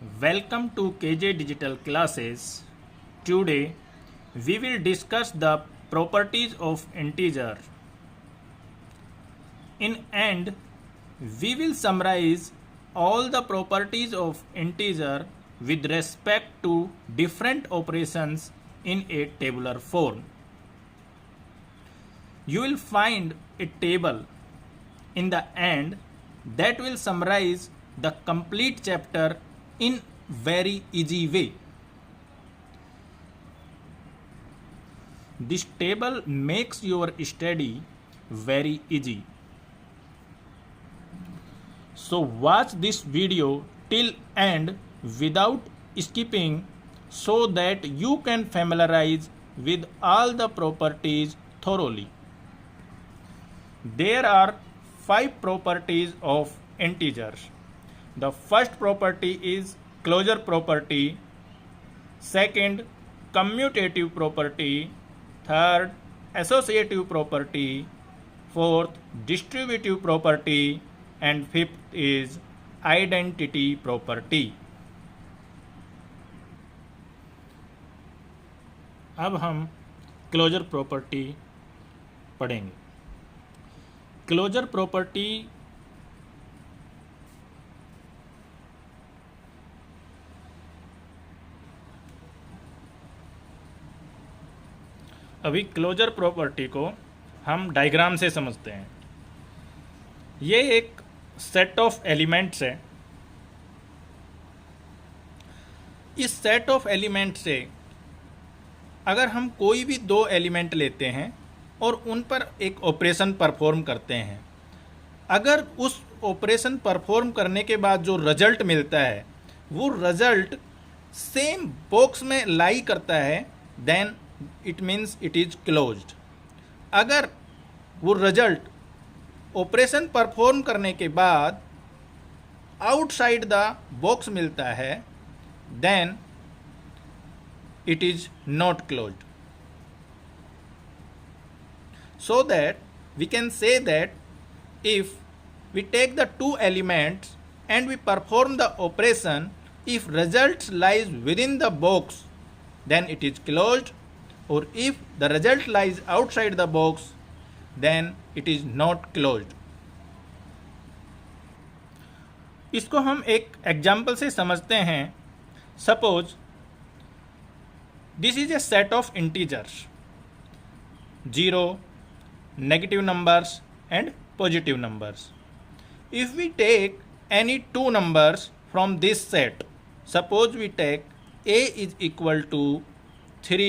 Welcome to KJ Digital Classes. Today we will discuss the properties of integer. In end, we will summarize all the properties of integer with respect to different operations in a tabular form. You will find a table in the end that will summarize the complete chapter in very easy way. This table makes your study very easy. So watch this video till end without skipping so that you can familiarize with all the properties thoroughly. There are 5 properties of integers. The first property is closure property, second commutative property, third associative property, fourth distributive property, and fifth is identity property. अब हम closure property पढ़ेंगे. Closure property अभी closure property को हम diagram से समझते हैं. ये एक सेट ऑफ एलिमेंट्स है. इस सेट ऑफ एलिमेंट से अगर हम कोई भी दो एलिमेंट लेते हैं और उन पर एक ऑपरेशन परफॉर्म करते हैं, अगर उस ऑपरेशन परफॉर्म करने के बाद जो रिजल्ट मिलता है वो रिजल्ट सेम बॉक्स में लाई करता है, then it means it is closed. अगर वो रिजल्ट ऑपरेशन परफॉर्म करने के बाद आउटसाइड द बॉक्स मिलता है, then it is not closed. So that we can say that if we take the two elements and we perform the operation, if result lies within the box, then it is closed, or if the result lies outside the box, then it is not closed. इसको हम एक example से समझते हैं. Suppose this is a set of integers, 0, negative numbers and positive numbers. If we take any two numbers from this set, suppose we take a is equal to 3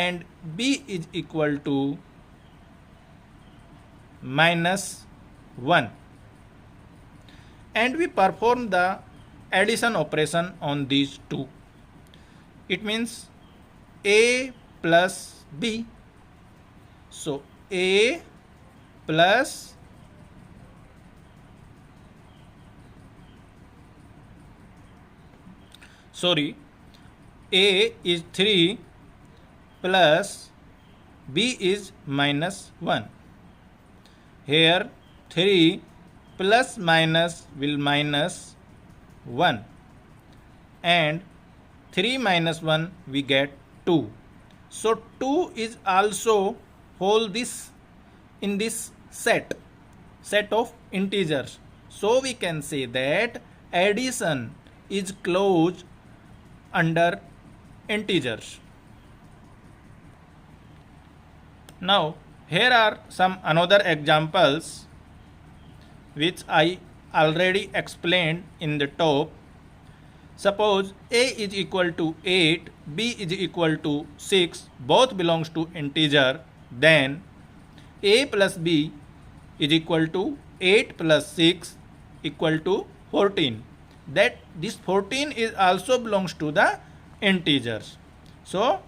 and b is equal to -1, and we perform the addition operation on these two. It means a plus b. So a plus a is 3 plus b is -1. Here 3 plus minus will -1, and 3 minus 1 we get 2. So 2 is also hold this in this set of integers. So we can say that addition is closed under integers. Now here are some another examples which I already explained in the top. Suppose a is equal to 8, b is equal to 6, both belongs to integer, then a plus b is equal to 8 plus 6 equal to 14. That this 14 is also belongs to the integers. So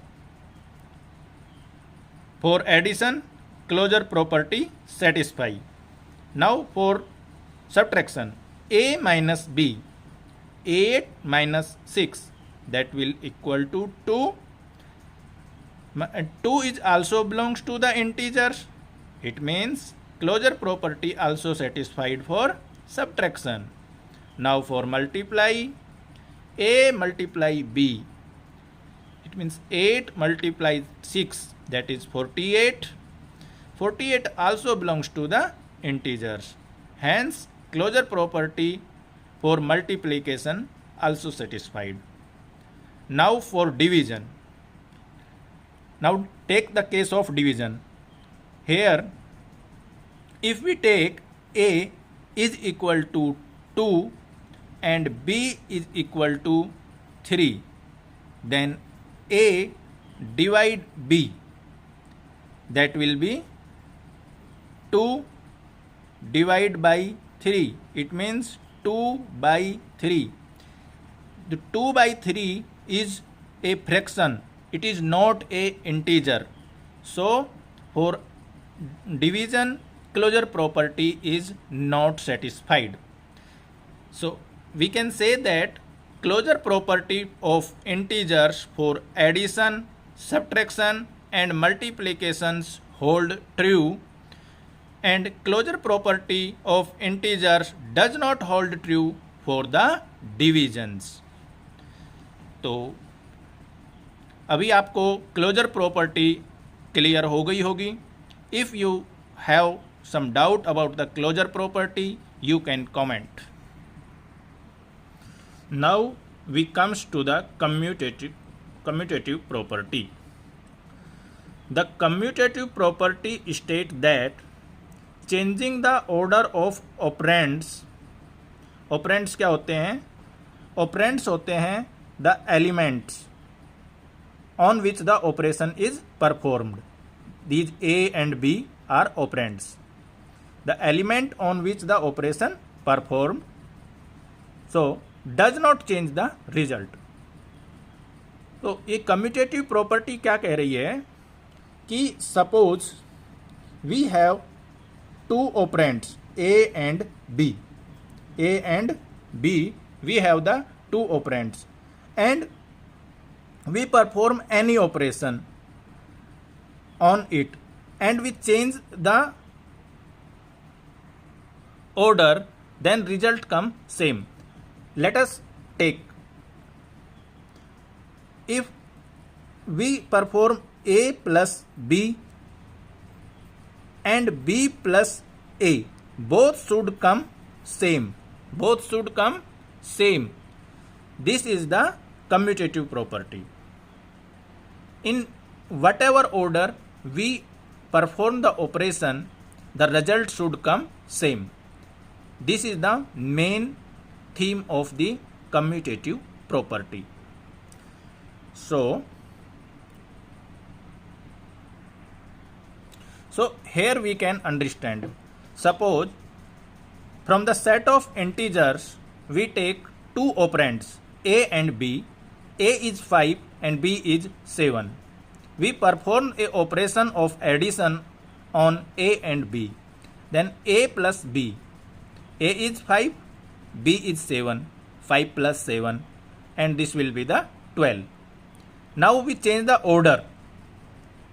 for addition, closure property satisfy. Now for subtraction, a minus b, 8 minus 6, that will equal to 2. 2 is also belongs to the integers. It means closure property also satisfied for subtraction. Now for multiply, A multiply B, it means 8 multiply 6, that is 48. 48 also belongs to the integers. Hence, closure property for multiplication also satisfied. Now for division. Now take the case of division. Here, if we take A is equal to 2 and B is equal to 3, then A divide B, that will be 2 divided by 3. It means 2 by 3. The 2 by 3 is a fraction. It is not a integer. So for division, closure property is not satisfied. So we can say that closure property of integers for addition, subtraction and multiplications hold true, and closure property of integers does not hold true for the divisions. तो अभी आपको closure property clear हो गई होगी. If you have some doubt about the closure property, you can comment. Now we comes to the commutative property. The commutative property states that changing the order of operands क्या होते हैं? Operands होते हैं the elements on which the operation is performed. These A and B are operands. The element on which the operation performed, so does not change the result. तो ये commutative property क्या कह रही है कि suppose we have two operands A and B. A and B, we have the two operands and we perform any operation on it and we change the order, then result come same. Let us take, if we perform A plus B and B plus A, both should come same. Both should come same. This is the commutative property. In whatever order we perform the operation, the result should come same. This is the main theme of the commutative property. So here we can understand. Suppose from the set of integers we take two operands A and B. A is 5 and B is 7. We perform a operation of addition on A and B. Then A plus B. A is 5, B is 7, 5 plus 7, and this will be the 12. Now we change the order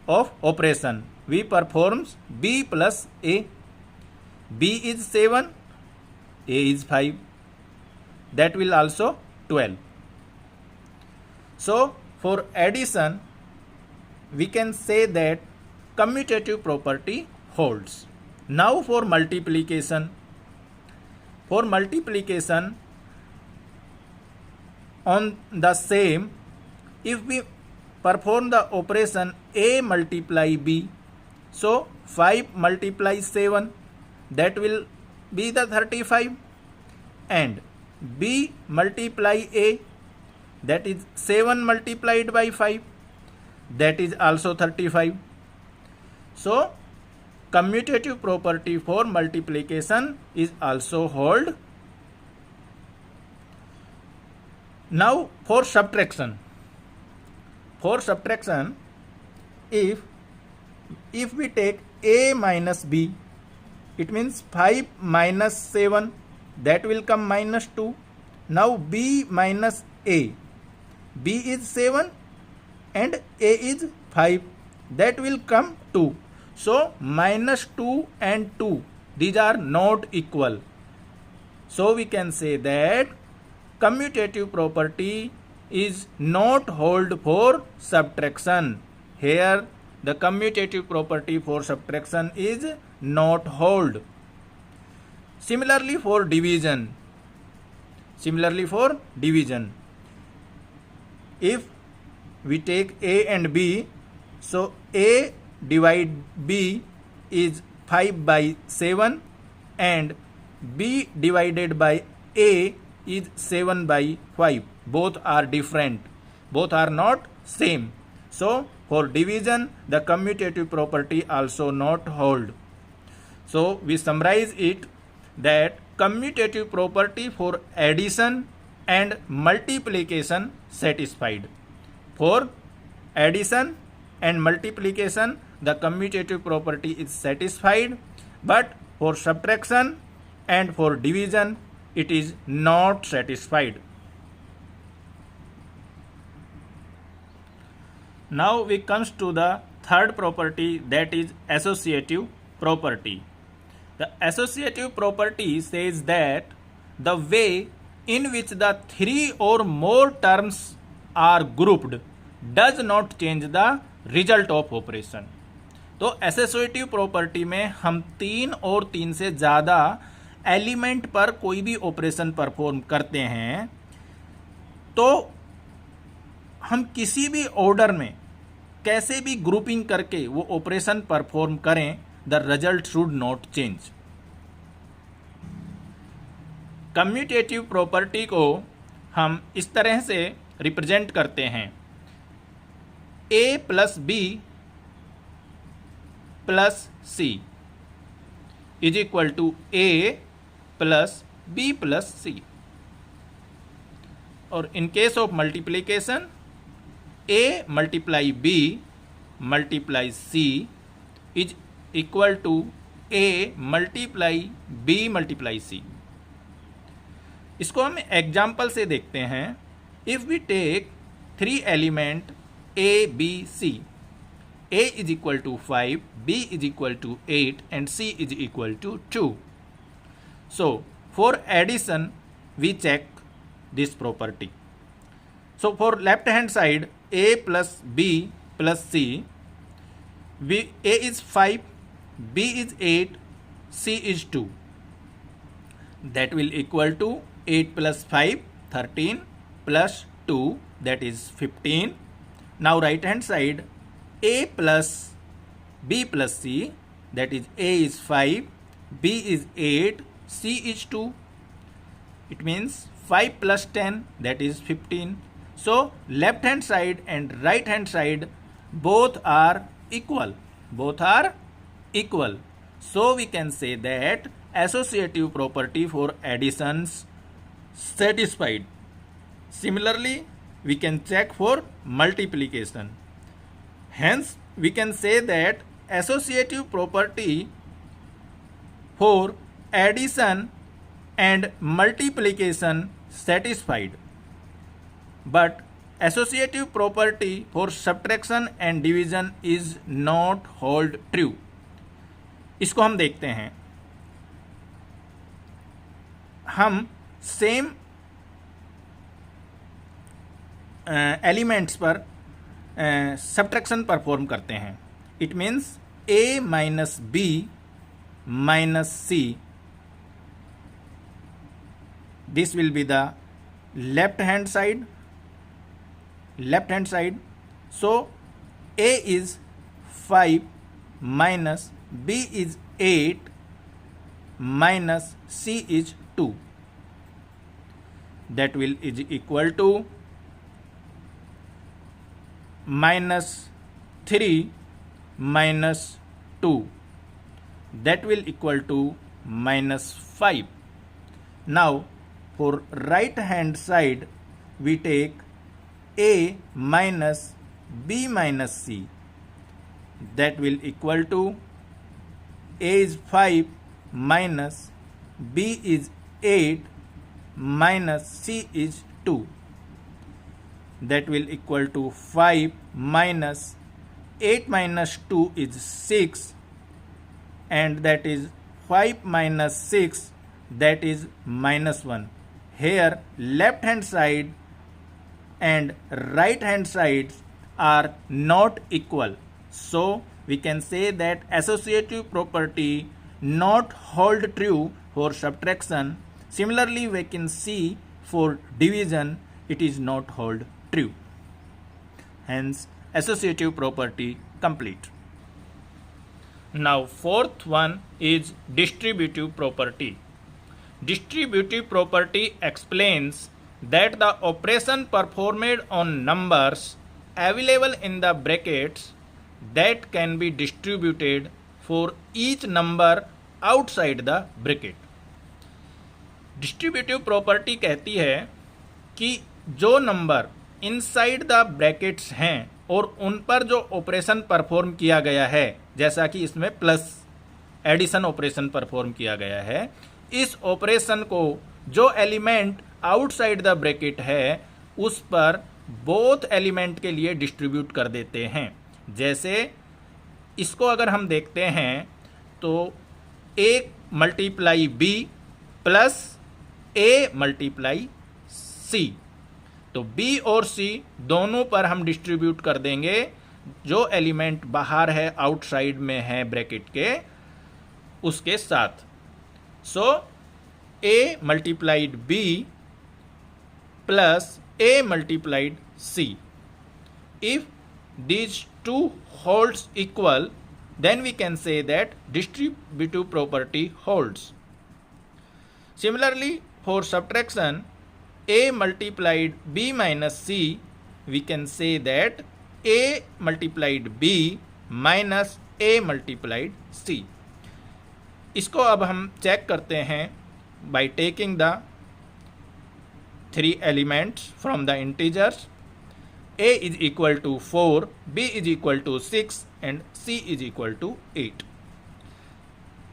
of operation. We perform B plus A. B is 7, A is 5. That will also 12. So for addition, we can say that commutative property holds. Now for multiplication. For multiplication on the same, if we perform the operation A multiply B, so 5 multiply 7, that will be the 35, and B multiply A, that is 7 multiplied by 5, that is also 35. So commutative property for multiplication is also hold. Now for subtraction. For subtraction, if we take A minus B, it means 5 minus 7, that will come minus 2. Now B minus A. B is 7 and A is 5, that will come 2. So minus 2 and 2, these are not equal. So we can say that commutative property is not hold for subtraction. Here the commutative property for subtraction is not hold. Similarly for division. If we take A and B, so A divide B is 5 by 7 and B divided by A is 7 by 5. Both are different. Both are not same. So for division the commutative property also not hold. So we summarize it that commutative property for addition and multiplication satisfied. For addition and multiplication the commutative property is satisfied, but for subtraction and for division it is not satisfied. Now we comes to the third property, that is associative property. The associative property says that the way in which the three or more terms are grouped does not change the result of operation. तो associative property में हम 3 और 3 से ज़्यादा element पर कोई भी operation perform करते हैं तो हम किसी भी ऑर्डर में कैसे भी ग्रुपिंग करके वो ऑपरेशन परफॉर्म करें, the result should not change. Commutative property को हम इस तरह से रिप्रेजेंट करते हैं, a plus b plus c is equal to a plus b plus c. और in case of multiplication a multiply b multiply c is equal to a multiply b multiply c. इसको हम example से देखते हैं. If we take 3 element a b c, a is equal to 5, b is equal to 8 and c is equal to 2. So for addition we check this property. So for left hand side a plus b plus c, a is 5, b is 8, c is 2. That will equal to 8 plus 5 13 plus 2, that is 15. Now right hand side a plus b plus c, that is a is 5, b is 8, c is 2. It means 5 plus 10, that is 15. So left hand side and right hand side both are equal. So we can say that associative property for additions satisfied. Similarly we can check for multiplication. Hence we can say that associative property for addition and multiplication satisfied, but associative property for subtraction and division is not hold true. इसको हम देखते हैं. हम same elements पर subtraction perform करते हैं. It means a minus B minus C, this will be the left hand side. So a is 5 minus b is 8 minus c is 2. That will is equal to minus 3 minus 2. That will equal to minus 5. Now for right hand side we take a minus b minus c, that will equal to a is 5 minus b is 8 minus c is 2. That will equal to 5 minus 8 minus 2 is 6, and that is 5 minus 6, that is minus 1. here left hand side and right hand sides are not equal. So we can say that associative property not hold true for subtraction. Similarly, we can see for division it is not hold true. Hence, associative property complete. Now, fourth one is distributive property. Distributive property explains that the operation performed on numbers available in the brackets that can be distributed for each number outside the bracket. Distributive property कहती है कि जो number inside the brackets हैं और उन पर जो operation perform किया गया है, जैसा कि इसमें प्लस एडिशन ऑपरेशन परफॉर्म किया गया है, इस ऑपरेशन को जो एलिमेंट आउटसाइड द ब्रैकेट है उस पर बोथ एलिमेंट के लिए डिस्ट्रीब्यूट कर देते हैं। जैसे इसको अगर हम देखते हैं तो a multiply b plus a multiply c, तो b और c दोनों पर हम डिस्ट्रीब्यूट कर देंगे जो एलिमेंट बाहर है, आउटसाइड में है ब्रैकेट के, उसके साथ। सो a multiplied b plus a multiplied c, if these two holds equal, then we can say that distributive property holds. Similarly, for subtraction a multiplied b minus c, we can say that a multiplied b minus a multiplied c. इसको अब हम check करते हैं by taking the three elements from the integers. a is equal to 4, b is equal to 6 and c is equal to 8.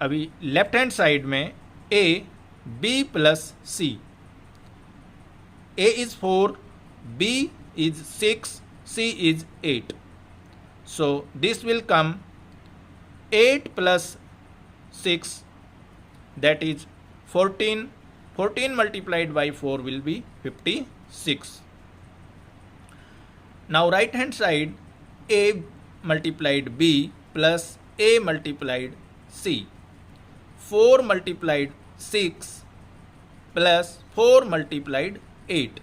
अभी left hand side में a b plus c, a is 4, b is 6, c is 8. So this will come 8 plus 6, that is 14. 14 multiplied by 4 will be 56. Now right hand side, a multiplied b plus a multiplied c, 4 multiplied 6 plus 4 multiplied 8,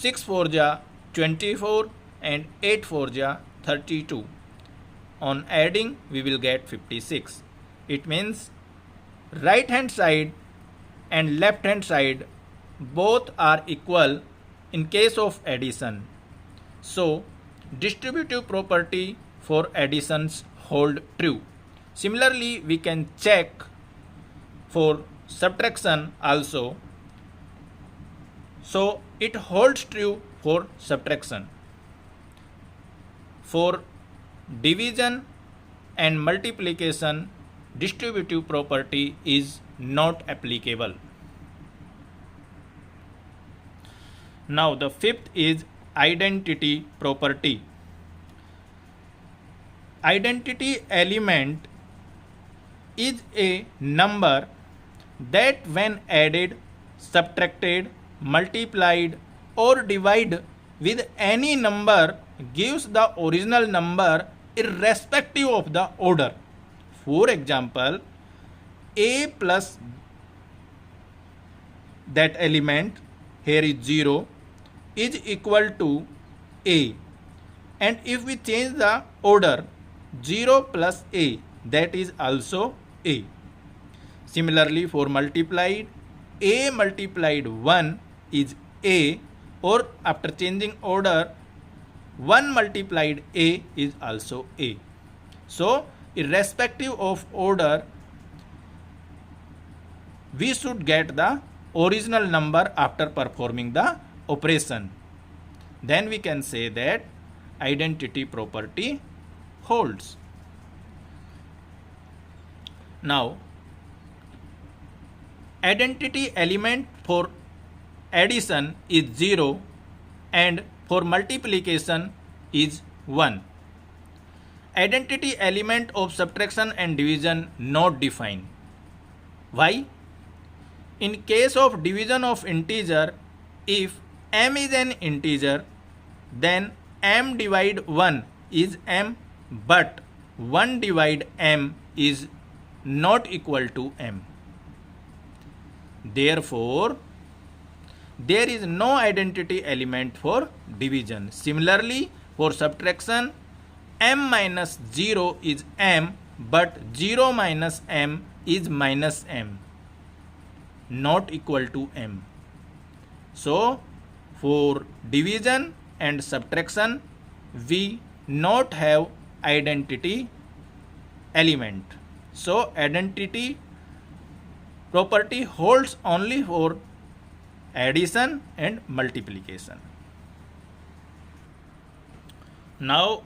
6 4 ja 24 and 8 4 ja 32. On adding we will get 56. It means right hand side and left hand side both are equal in case of addition. So distributive property for additions hold true. Similarly, we can check for subtraction also. So it holds true for subtraction. For division and multiplication, distributive property is not applicable. Now the fifth is identity property. Identity element is a number that when added, subtracted, multiplied or divided with any number gives the original number irrespective of the order. For example, a plus that element, here is 0, is equal to a, and if we change the order, 0 plus a, that is also a. Similarly, for multiplied, a multiplied 1 is a, or after changing order, 1 multiplied a is also a. So irrespective of order, we should get the original number after performing the operation. Then we can say that identity property holds. Now, identity element for addition is 0 and for multiplication is 1. Identity element of subtraction and division not defined. Why? In case of division of integer, if m is an integer, then m divide 1 is m, but 1 divide m is not equal to m. Therefore, there is no identity element for division. Similarly, for subtraction, m minus 0 is m, but 0 minus m is minus m, not equal to m. So, for division and subtraction, we not have identity element. So, identity property holds only for addition and multiplication. Now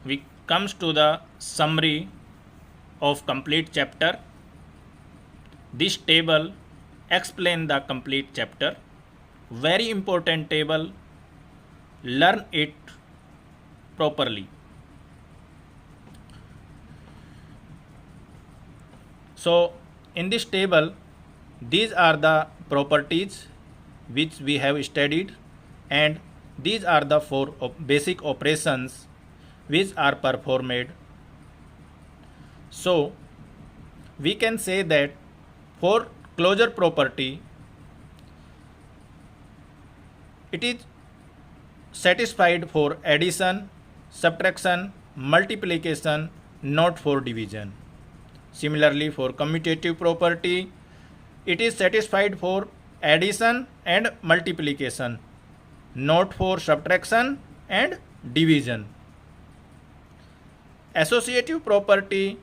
we comes to the summary of complete chapter. This table explain the complete chapter. Very important table. Learn it properly. So in this table, these are the properties which we have studied, and these are the 4 basic operations which are performed. So we can say that for closure property, it is satisfied for addition, subtraction, multiplication, not for division. Similarly, for commutative property, it is satisfied for addition and multiplication, not for subtraction and division. Associative property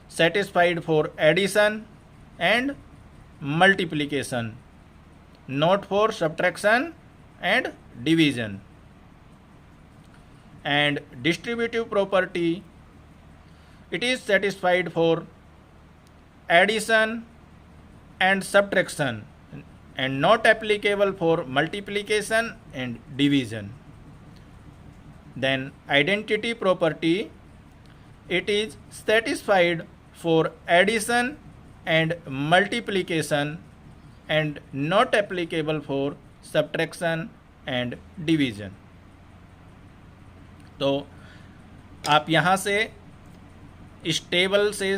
satisfied for addition and multiplication, not for subtraction and division. And distributive property, it is satisfied for addition and subtraction and not applicable for multiplication and division. Then identity property, it is satisfied for addition and multiplication and not applicable for subtraction and division. तो आप यहाँ से इस table से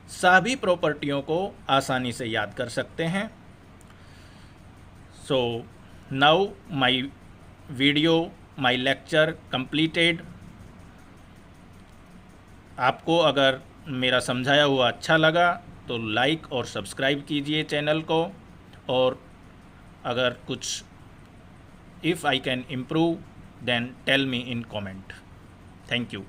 सभी प्रॉपर्टियों को आसानी से याद कर सकते हैं. So now my lecture completed. आपको अगर मेरा समझाया हुआ अच्छा लगा तो लाइक और सब्सक्राइब कीजिए चैनल को, और अगर कुछ if I can improve then tell me in comment. Thank you.